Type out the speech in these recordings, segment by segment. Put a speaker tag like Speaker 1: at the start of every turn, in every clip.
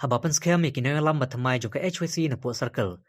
Speaker 1: Habapan skema kini alam batamai jo ke HWC na po circle.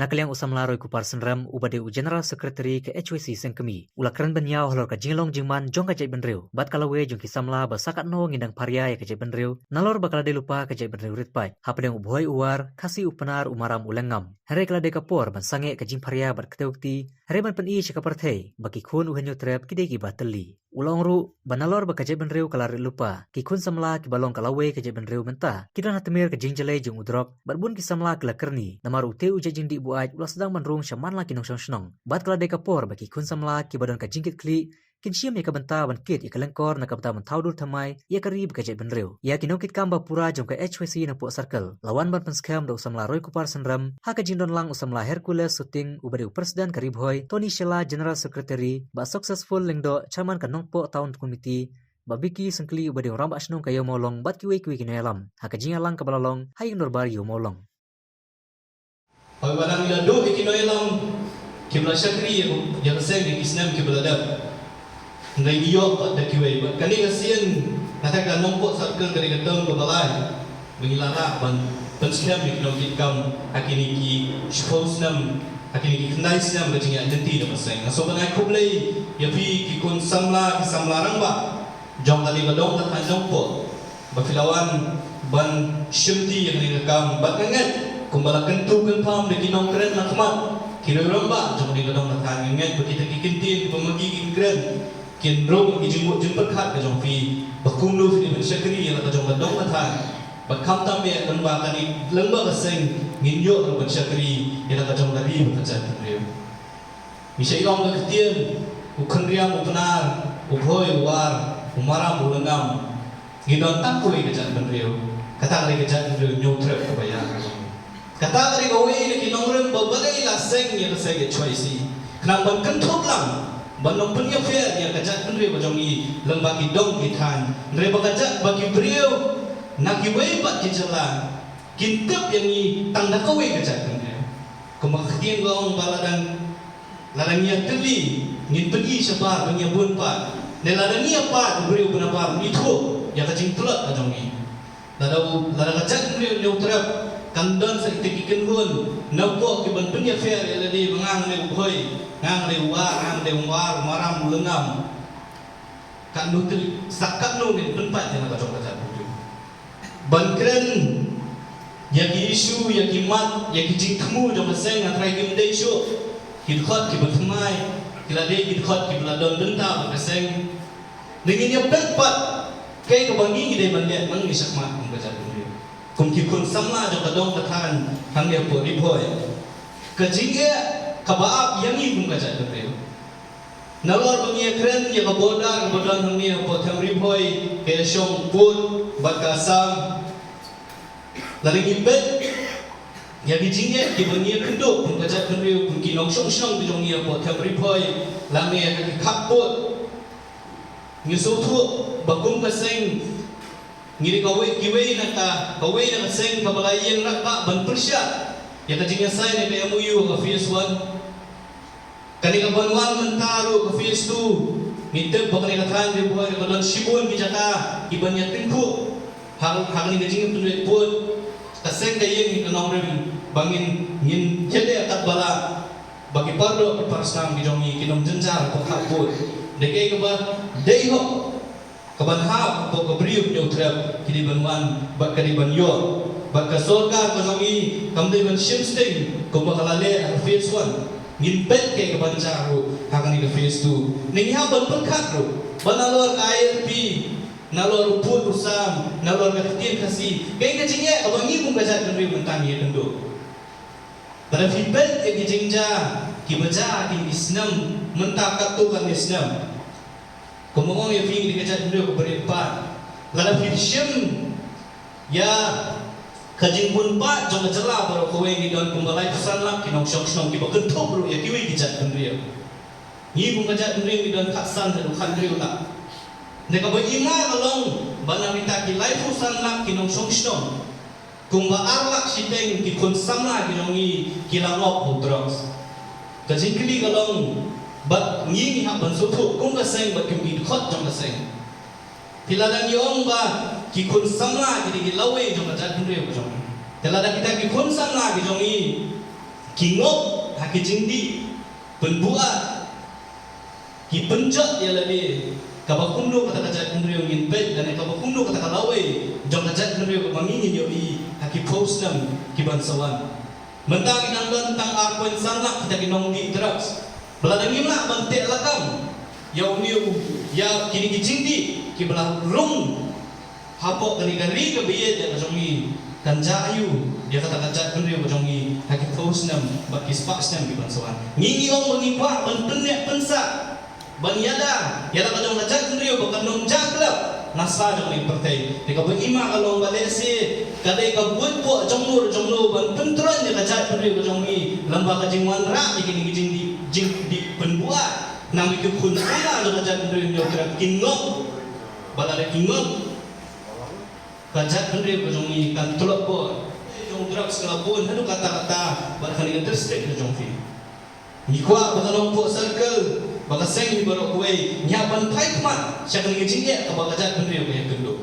Speaker 1: Nakaliang usam laroi ku parsenram ubade u general secretary ke HWC sengkemi. Ulakran benyau halor ka jinglong jingman jong ka jai benriu. Bat kalawe jong kisamla basakat no ngindang paria ya ka jai benriu. Nalor bakal de lupa ka jai benriu ritpai. Hapadeng ubuhoi uar kasi upenar umaram ulengam. Hari kala de kapor ban sange ka jing paria bat keteukti. Hari ban pen i ka partei baki kun uhenyo trep kide ki bateli. Ulong ru banalor ba ka jai benriu kala lupa. Ki kun samla ki balong kalawe ka jai benriu menta. Kita hatemir ka jing jale jong udrok. Bat bun ki samla kala kerni. Namar ute u jing di buaj ulas sedang manrung syaman la kinong senong. Bat kala de kapor baki kun samla ki badan ka jingkit kli. Kin siam ya ka benta ban kit ya kalengkor na ka benta mentaudur tamai ya karib ka jai benriu. Ya kinokit kamba pura jong ka HWC na po circle. Lawan ban penskam da usam la roi kupar senram. Ha ka jindon lang usam la Hercules shooting ubade presiden karib hoi. Tony Shela general secretary ba successful lengdo chairman ka nongpo town committee. Babiki sengkli ubade ramba asnong kayo molong bat kiwe kinayalam. Ha ka jingalang ka balalong hayang norbar yo molong.
Speaker 2: Pag walang ilado, ikinoylam, kibla syakri, yang seng di Islam kibla dap. Ngai iyo pat da kiwe, kani kasian natakan nombok sarkel dari ketong kebalai, mengilara ban penslam iknokit kam akini ki shposnam akini ki kendai snam kajing identiti da paseng. So ban aku blai ya pi ki kun samla rang ba. Jong tadi badong ta nombok. Bafilawan ban syumti yang direkam bat ngat kumbala kentu kentam de kinong keren lakmat kira romba jong di gadong natang nget begitu kikintin pemagi keren kin rom ki jumper khat ka jong fi bakum lu fi ben syakri yang ka jong gadong natang bakam tam be lembah tani lembah keseng nginyo ka ben syakri yang ka jong dari ka jat reu misai long ka ketien ukhenriam upenar ubhoi war umaram ulengam ngidon tak kuwi ka jat ben reu kata kali ka jat reu nyotre ka bayar kata kali gawe ni kinongren babalai la seng ya seng choice kenang ban kenthop lang ban nong punya fair ya kajat penre bajong i lembah dong kitan re bakajat bagi beliau nak kiwe pat kijala kintep yang i tanda kawe kajat penre kemakhtien gong baladang ladangnya teli ngin pergi sebar bagi bun pat ne ladangnya pat beliau benapar itu ya kajing tulak bajong i ladau kajat penre neutrap kandon sa itikikin hun napo ki ban punya fair ya ladi mengang le ubhoi ngang le war maram lengam kan nutil sakat no ni tempat yang ka jong ka budu ban kren ya ki isu ya ki mat ya ki jingkmu jong seng atrai kim dei shu ki khot ki batmai ki la dei ki khot ki bladon benta ka seng dingin ya tempat kai ka bangi dei ban le mang ni sakmat ka budu kum ki kun samla jong kadong katan hang dia po ripoi kajinge kabaap yang i kum kaja dre nalor bangi kren ya kabodar hang dia po tham ripoi ke shong put bakasam laring ibet ya bijinge ki bangi kendo kum kaja dre kum ki nong shong shong jong ia po tham ripoi lame ki khapot ngisu thu bakum kaseng ngiri kiwe naka seng kabalai yang rakba ban persya ya kajingnya sai ne MOU ka phase 1 kani ka banwan mentaru ka phase 2 mitep bakani ka than de boy ka don sibun bijaka ibanya tinku hang ni kajing tu pun ka seng ka yang ka nong bangin ngin jede akat bala bagi pardo parsam bijongi kinom jenjar ko khaput deke ka ba deiho kaban hab po kabriu neutrap kini banwan bak kariban yo bak kasorga konomi kamde ban shimsting ko bakalale phase 1 ngin bet ke kaban jaru hakani ke phase 2 ning ha ban perkat ro banalor IRP nalor put usam nalor katin kasi kay kajinge abangi kung kajat kan riu mentang ye tendo pada feedback ke kijingja kibaja kin isnam mentakat tu kan isnam kumong ya ping dikajat beliau berempat lada fiction ya kajing pun pak jong jela baru kowe ni don kumbalai pesan lak kinong syong ki baken top bro ya kiwi kijat beliau ni pun kajat beliau ni don kaksan dan kan beliau lah neka ba ima kalong bana kita ki life pesan lak kinong syong kumba arlak siteng ki kun samla kinong ni kilangop drugs kajing kili kalong bat ngi ha ban so thu kum ka seng bat kim bi khot jong ka seng tiladang yong ba ki kun samla ki lawe jong kajat penriu ko jong tela da kita ki kun samla ki jong ki ngop ha ki jingdi penbuat ki penjat ya lagi kabakundo kata kajat penriu ngin bet dan kabakundo kata lawe jong kajat penriu ko mangingin yo ha ki post nam ki bansawan mentang inang tentang akuen sangat kita kinong di drugs belada ngimla bantek lakam ya umiu ya kini kicingdi ki belah rung hapok gari-gari ke biye dia kajongi kanja ayu dia kata kajat penriu kajongi haki post nam baki sparks nam ki bansawan ngingi ong mengipak ban penek pensa ban yada ya kajong kajat penriu bakan nong jaklap nasa jong ni pertai deka berima kalau balesi kadai ka buat po jongno ban pentran dia kajat penriu kajongi lamba kajingwan ra dikini jing di penbuat nang ikut kun sana do kajat penriu yo kira kingok balare kingok kajat penriu kajongi kan tulak po jong drugs kelabun hadu kata-kata barkali kan terstrek jong fi ni kwa bakalong po circle baka seng ni barok kuai nyaban pai kman syakal ngejing ya ka baka kajat penriu ko yang kedua